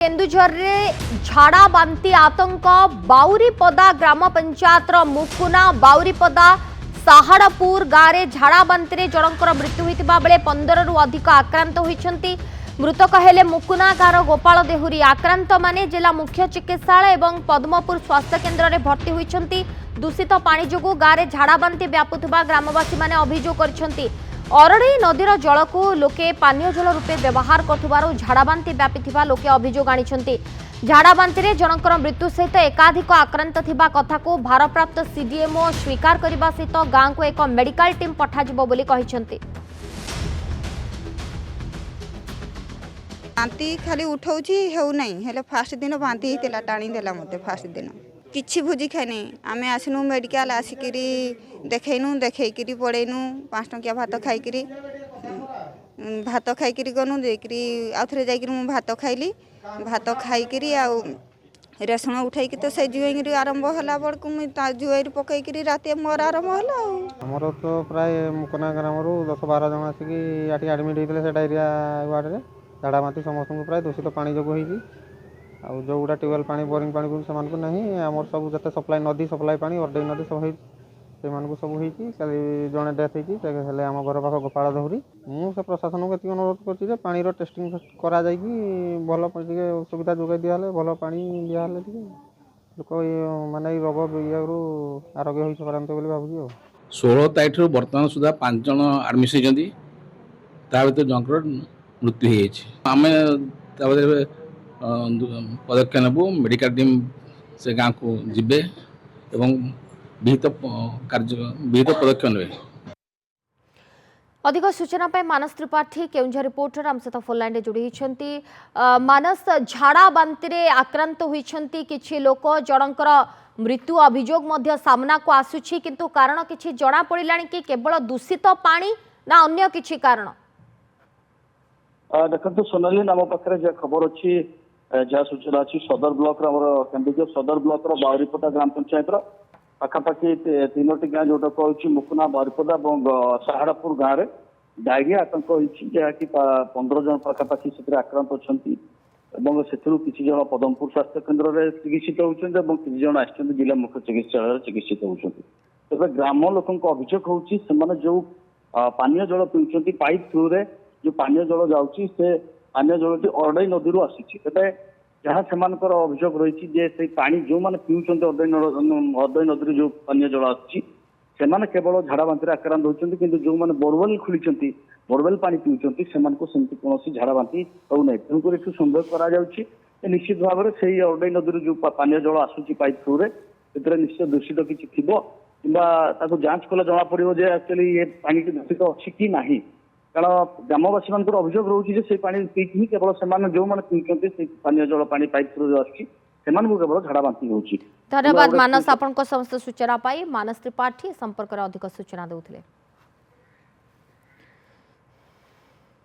केन्दुझर रे झाड़ा बांती आतंक बाउरीपदा ग्राम पंचायत मुकुना बाउरीपदा साहाड़ापुर गाँव में झाड़ा बांती जनकर मृत्यु होता बेले 15 रु अधिक आक्रांत होती। मृतक हेले मुकुना गाँव गोपाल देहुरी। आक्रांत माने जिला मुख्य चिकित्सालय और पद्मपुर स्वास्थ्य केन्द्र में भर्ती होती। दूषित पानी जोगु गाँव में झाड़ा बांती व्यापुवा ग्रामवासी माने अभियोग करछंती। अरड़ी नदीर जल को लोके पानीय जल रूपे व्यवहार कर झाड़ाबांती व्यापी लोके अभियोग आनी। झाड़ाबांती जनकर मृत्यु सहित एकाधिक आक्रांत थिबा कथा को भारप्राप्त सीडीएमओ स्वीकार करने सहित गाँव को एक मेडिकल टीम पठाजिबो बोली कहिसेंती। बांती खाली उठाऊची हेउ नहीं हेले फास्ट दिन बांती हितेला टाणी देला मते फास्ट दिन किछि भुजी खानी आमे आसनु मेडिकल आसिकरी देखैनु देखैकरी पड़ैनु 5 टंकिया भात खाइकरी गनु देकरी आउथरे जाइकरी मु भात खाइकरी आ रेशन उठाइकी तो से जुएंगरी आरंभ होला बड़कु मु ता जुएर पकैकरी राते मोर आरंभ होला। हमर तो प्राय मुकना ग्रामरू 10-12 जन आसिकी आटी एडमिट होइतले से डायरिया वार्ड रे झाड़ा बांती समस्त प्राय दूषित पानी जोग होइकी आ जो गुड़ा ट्यूबवेल पानी बोरिंग पानी को समान को नहीं आमर सब जते सप्लाई नदी सप्लाई पानी अर्डई नदी सब होई से मानक सब होइकी काली जने डेथ होइकी हेले आम घर पाख गोपाल दहुरी मु से प्रशासन को एति अनुरोध करछि जे पानी रो टेस्टिंग करा जाइकी भल टिके सुविधा जोगाई दिया हले भल पानी दिया हले टिके लोक माने रोग बियारू आरोग्य होई पारंते बोली भाबुजी। 16 तारीख रु वर्तमान सुधा 5 जन आडमिट होइजंती ता भीतर जनकर मृत्यु होइछि। आमे पदक्षेप नेबू मेडिकल टीम से गाँव को जीवे एवं विहित पदक्षेप नेबे। अधिक सूचना पाई मानस त्रिपाठी केउंझर रिपोर्टर आम सहित फोन लाइन जोड़ी होती। मानस झाड़ा बांती आक्रांत होती किछि लोक जनकर मृत्यु अभियोग मध्य सामना को आसुछि किंतु कारण किछि जना पड़िलानि कि केवल दूषित पानी ना अन्य किछि कारण? देखो सोनाली नाम पाखे जहाँ खबर अच्छी जहाँ सूचना अच्छी सदर ब्लॉक केन्दुझर सदर ब्लॉक बाउरीपदा ग्राम पंचायत पाखापाखि 3टी गाँ जोटा कहूँ मुकुना बाउरीपदा और साहाड़ापुर गाँव में डायरिया आतंक होती जहाँकि 15 जन पाखापाखि से आक्रांत अच्छा किसी जन पद्मपुर स्वास्थ्य केन्द्र में चिकित्सित होती किसी जन आस जिला मुख्य चिकित्सालय चिकित्सित होती। तेज ग्राम लोक अभियोग हो जो पानीय जल पीछे पाइप थ्रू रे जो पानीय जल जाऊँगी से पानीय जल अरडई नदी आसी तेज जहाँ से अभियोग रही से पानी जो मैंने पीछे अरडई नदी जो पानीय जल आसी केवल झाड़ा बांती आक्रांत होती कि जो मैंने बोरवेल खोली बोरवेल पानी पीछे से कौन झाड़ा बांती होना तेणुकर ये संदेह कर निश्चित भाव में से अरडई नदी जो पानीय जल आसूसी पाइप थ्रू से निश्चय दूषित किसी थी कि जांच कले जना पड़ो एक्चुअली ये पानी दूषित अच्छी कि ना कारण ग्रामवासी मान अभियोग रोचे से पानी पीक ही केवल से जो मैंने पीछे से पानीय जल पानी पाइप थ्रू आसी केवल झाड़ा बांती होची। धन्यवाद मानस आपन को समस्त सूचना पाई। मानस त्रिपाठी संपर्क अधिक सूचना देउथिले।